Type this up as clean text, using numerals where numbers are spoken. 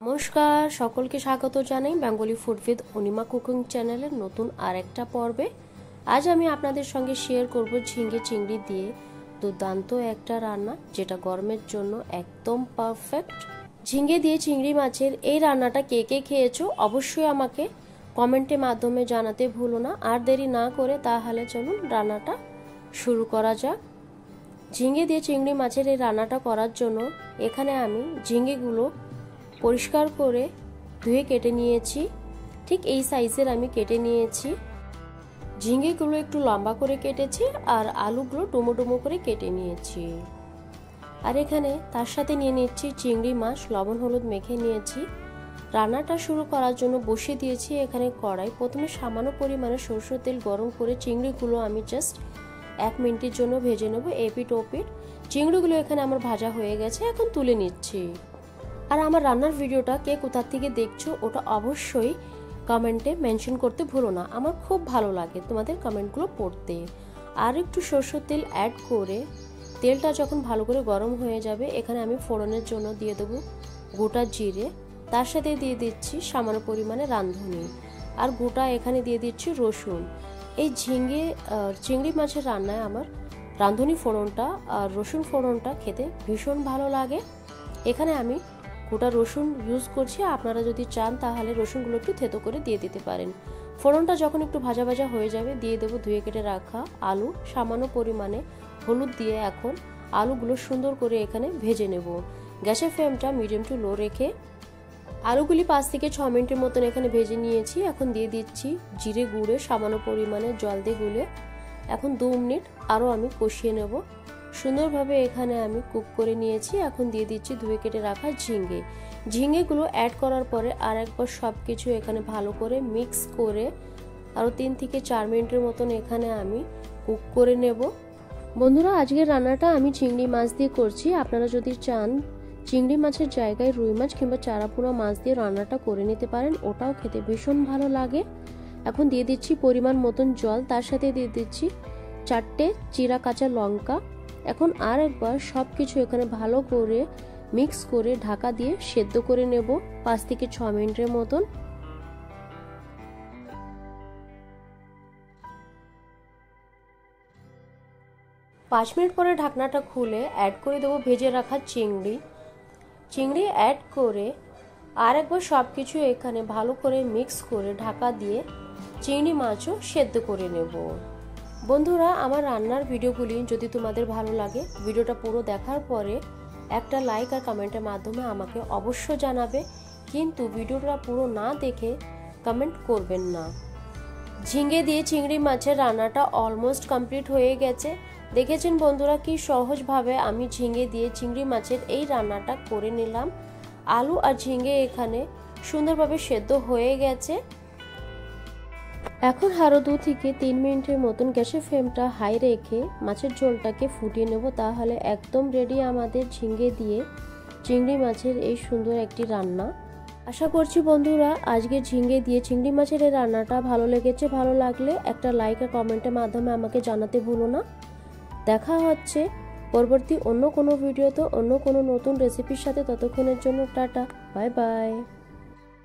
নমস্কার, সকলকে স্বাগত জানাই Bengali food with Anima cooking চ্যানেলের নতুন আরেকটা পর্বে। আজ আমি আপনাদের সঙ্গে শেয়ার করব ঝিঙে চিংড়ি দিয়ে দুর্দান্ত একটা রান্না, যেটা গরমের জন্য একদম পারফেক্ট। ঝিঙে দিয়ে চিংড়ি মাছের এই রান্নাটা কে কে খেয়েছো অবশ্যই আমাকে কমেন্টের মাধ্যমে জানাতে ভুলো না। আর দেরি না করে তাহলে চলুন রান্নাটা শুরু করা যাক। ঝিঙে দিয়ে চিংড়ি মাছের এই রান্নাটা করার জন্য এখানে আমি ঝিঙেগুলো পরিষ্কার করে ধুয়ে কেটে নিয়েছি। ঠিক এই সাইজের আমি কেটে নিয়েছি। ঝিঙেগুলো একটু লম্বা করে কেটেছি আর আলুগুলো ডুমো ডুমো করে কেটে নিয়েছি। আর এখানে তার সাথে নিয়ে নিচ্ছি চিংড়ি মাছ, লবণ হলুদ মেখে নিয়েছি। রান্নাটা শুরু করার জন্য বসিয়ে দিয়েছি এখানে কড়াই। প্রথমে সামান্য পরিমাণে সরষের তেল গরম করে চিংড়িগুলো আমি জাস্ট 1 মিনিটের জন্য ভেজে নেব এপিট ওপিট। চিংড়িগুলো এখানে আমার ভাজা হয়ে গেছে, এখন তুলে নিচ্ছি। আর আমার রান্নার ভিডিওটা কে কোথা থেকে দেখছো ওটা অবশ্যই কমেন্টে মেনশন করতে ভুলো না। আমার খুব ভালো লাগে তোমাদের কমেন্টগুলো পড়তে। আর একটু সরষের তেল অ্যাড করে তেলটা যখন ভালো করে গরম হয়ে যাবে, এখানে আমি ফোড়নের জন্য দিয়ে দেবো গোটা জিরে, তার সাথে দিয়ে দিচ্ছি সামান্য পরিমাণে রাঁধুনি, আর গোটা এখানে দিয়ে দিচ্ছি রসুন। এই চিংড়ি মাছের রান্নায় আমার রাঁধুনি ফোড়নটা আর রসুন ফোড়নটা খেতে ভীষণ ভালো লাগে। এখানে আমি গোটা রসুন ইউজ করছি, আপনারা যদি চান তাহলে রসুনগুলো একটু থেতো করে দিয়ে দিতে পারেন। ফোড়নটা যখন একটু ভাজা ভাজা হয়ে যাবে, দিয়ে দেবো ধুয়ে কেটে রাখা আলু, সামান্য পরিমাণে হলুদ দিয়ে এখন আলুগুলো সুন্দর করে এখানে ভেজে নেব। গ্যাসের ফ্লেমটা মিডিয়াম টু লো রেখে আলুগুলি 5 থেকে 6 মিনিটের মতন এখানে ভেজে নিয়েছি। এখন দিয়ে দিচ্ছি জিরে গুঁড়ে, সামান্য পরিমাণে জল দিয়ে গুলে এখন 2 মিনিট আরও আমি কষিয়ে নেব। সুন্দরভাবে এখানে আমি কুক করে নিয়েছি। এখন দিয়ে দিচ্ছি ধুয়ে কেটে রাখা ঝিঙেগুলো অ্যাড করার পরে আর একবার সব কিছু এখানে ভালো করে মিক্স করে আরও 3 থেকে 4 মিনিটের মতন এখানে আমি কুক করে নেব। বন্ধুরা, আজকের রান্নাটা আমি চিংড়ি মাছ দিয়ে করছি। আপনারা যদি চান চিংড়ি মাছের জায়গায় রুই মাছ কিংবা চারাপোনা মাছ দিয়ে রান্নাটা করে নিতে পারেন, ওটাও খেতে ভীষণ ভালো লাগে। এখন দিয়ে দিচ্ছি পরিমাণ মতন জল, তার সাথে দিয়ে দিচ্ছি 4টে চিরা কাঁচা লঙ্কা। এখন আর একবার সব কিছু এখানে ভালো করে মিক্স করে ঢাকা দিয়ে সেদ্ধ করে নেব 5 থেকে 6 মিনিটের মতন। পাঁচ মিনিট পরে ঢাকনাটা খুলে অ্যাড করে দেবো ভেজে রাখা চিংড়ি অ্যাড করে আর একবার সব কিছু এখানে ভালো করে মিক্স করে ঢাকা দিয়ে চিংড়ি মাছও সেদ্ধ করে নেব। বন্ধুরা, আমার রান্নার ভিডিওগুলি যদি তোমাদের ভালো লাগে, ভিডিওটা পুরো দেখার পরে একটা লাইক আর কমেন্টের মাধ্যমে আমাকে অবশ্য জানাবে, কিন্তু ভিডিওটা পুরো না দেখে কমেন্ট করবেন না। ঝিঙে দিয়ে চিংড়ি মাছের রান্নাটা অলমোস্ট কমপ্লিট হয়ে গেছে। দেখেছেন বন্ধুরা কি সহজভাবে আমি ঝিঙে দিয়ে চিংড়ি মাছের এই রান্নাটা করে নিলাম। আলু আর ঝিঙে এখানে সুন্দরভাবে সেদ্ধ হয়ে গেছে। এখন আরও 2 থেকে 3 মিনিটের মতন গ্যাসের ফ্লেমটা হাই রেখে মাছের ঝোলটাকে ফুটিয়ে নেব। তাহলে একদম রেডি আমাদের ঝিঙে দিয়ে চিংড়ি মাছের এই সুন্দর একটি রান্না। আশা করছি বন্ধুরা আজকে ঝিঙে দিয়ে চিংড়ি মাছের এই রান্নাটা ভালো লেগেছে। ভালো লাগলে একটা লাইক আর কমেন্টের মাধ্যমে আমাকে জানাতে ভুলো না। দেখা হচ্ছে পরবর্তী অন্য কোনো ভিডিওতে অন্য কোনো নতুন রেসিপির সাথে। ততক্ষণের জন্য টাটা, বাই বাই।